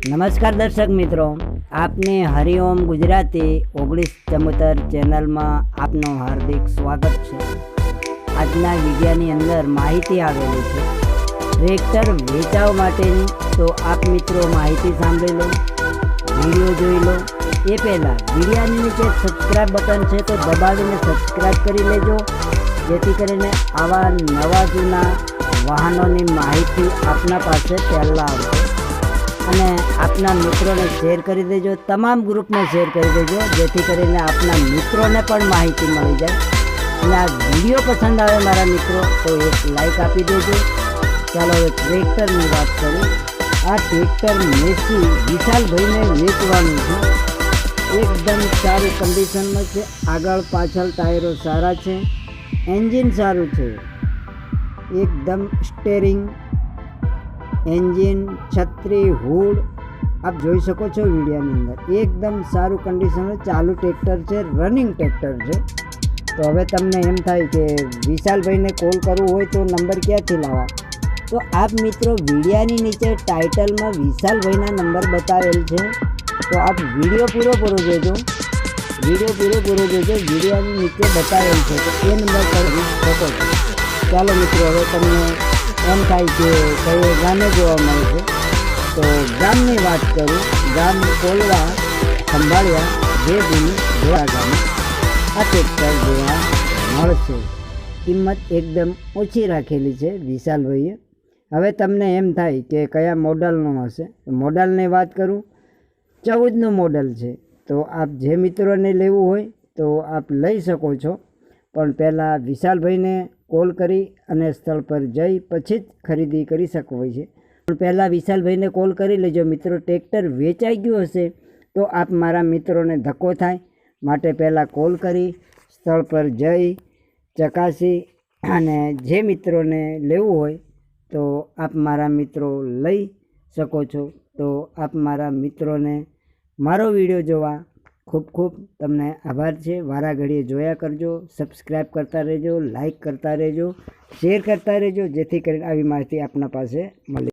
નમસ્કાર દર્શક મિત્રો, આપને હરિઓમ ગુજરાતી 1974 ચેનલમાં આપનું હાર્દિક સ્વાગત છે। આજના વિડિયોની અંદર માહિતી આવેલી છે ટ્રેક્ટર વેચાવ માટેની। તો આપ મિત્રો માહિતી સાંભળી લો, વિડીયો જોઈ લો। એ પહેલાં વિડીયોની નીચે સબસ્ક્રાઇબ બટન છે તો દબાવીને સબસ્ક્રાઇબ કરી લેજો, જેથી કરીને આવા નવા જૂના વાહનોની માહિતી આપના પાસે પહેલાં આવશે। અને આપના મિત્રોને શેર કરી દેજો, તમામ ગ્રુપને શેર કરી દેજો, જેથી કરીને આપના મિત્રોને પણ માહિતી મળી જાય। અને આ વિડીયો પસંદ આવે મારા મિત્રો તો એક લાઈક આપી દેજો। ચાલો હવે ટ્રેક્ટરની વાત કરું। આ ટ્રેક્ટર મેસી વિશાલભાઈને વેચવાનું છે। એકદમ સારી કન્ડિશનમાં છે, આગળ પાછળ ટાયરો સારા છે, એન્જિન સારું છે, એકદમ સ્ટેરિંગ, એન્જિન, છત્રી, હુડ આપ જોઈ શકો છો વિડીયોની અંદર। એકદમ સારું કન્ડિશન, ચાલુ ટ્રેક્ટર છે, રનિંગ ટ્રેક્ટર છે। તો હવે તમને એમ થાય કે વિશાલભાઈને કોલ કરવું હોય તો નંબર ક્યાંથી લાવવા? તો આપ મિત્રો વિડીયોની નીચે ટાઇટલમાં વિશાલભાઈના નંબર બતાવેલ છે, તો આપ વિડીયો પૂરો જોજો, વિડીયોની નીચે બતાવેલ છે તો એ નંબર પર શકો છો। ચાલો મિત્રો હવે તમને એમ થાય કે કઈ ગામે જોવા મળે છે, તો ગામની વાત કરું। ગામ કોલવા ખંભાળિયા જે ભૂમિ ધોળા ગામે આ ટ્રેક્ટર જોવા મળશે। કિંમત એકદમ ઓછી રાખેલી છે વિશાલભાઈએ। હવે તમને એમ થાય કે કયા મોડલનું હશે, મોડલની વાત કરું 14નું મોડલ છે। તો આપ જે મિત્રોને લેવું હોય તો આપ લઈ શકો છો, પણ પહેલાં વિશાલભાઈને કોલ કરી અને સ્થળ પર જઈ પછી જ ખરીદી કરી શકો હોય છે। પણ પહેલાં વિશાલભાઈને કોલ કરી લેજો મિત્રો। ટ્રેક્ટર વેચાઈ ગયું હશે તો આપ મારા મિત્રોને ધક્કો થાય, માટે પહેલાં કોલ કરી સ્થળ પર જઈ ચકાસી અને જે મિત્રોને લેવું હોય તો આપ મારા મિત્રો લઈ શકો છો। તો આપ મારા મિત્રોને મારો વિડીયો જોવા ખૂબ ખૂબ તમને આભાર છે। વારા ઘડીએ જોયા કરજો, સબસ્ક્રાઈબ કરતા રહેજો, લાઈક કરતા રહેજો, શેર કરતા રહેજો, જેથી કરીને આવી માહિતી આપના પાસે મળે।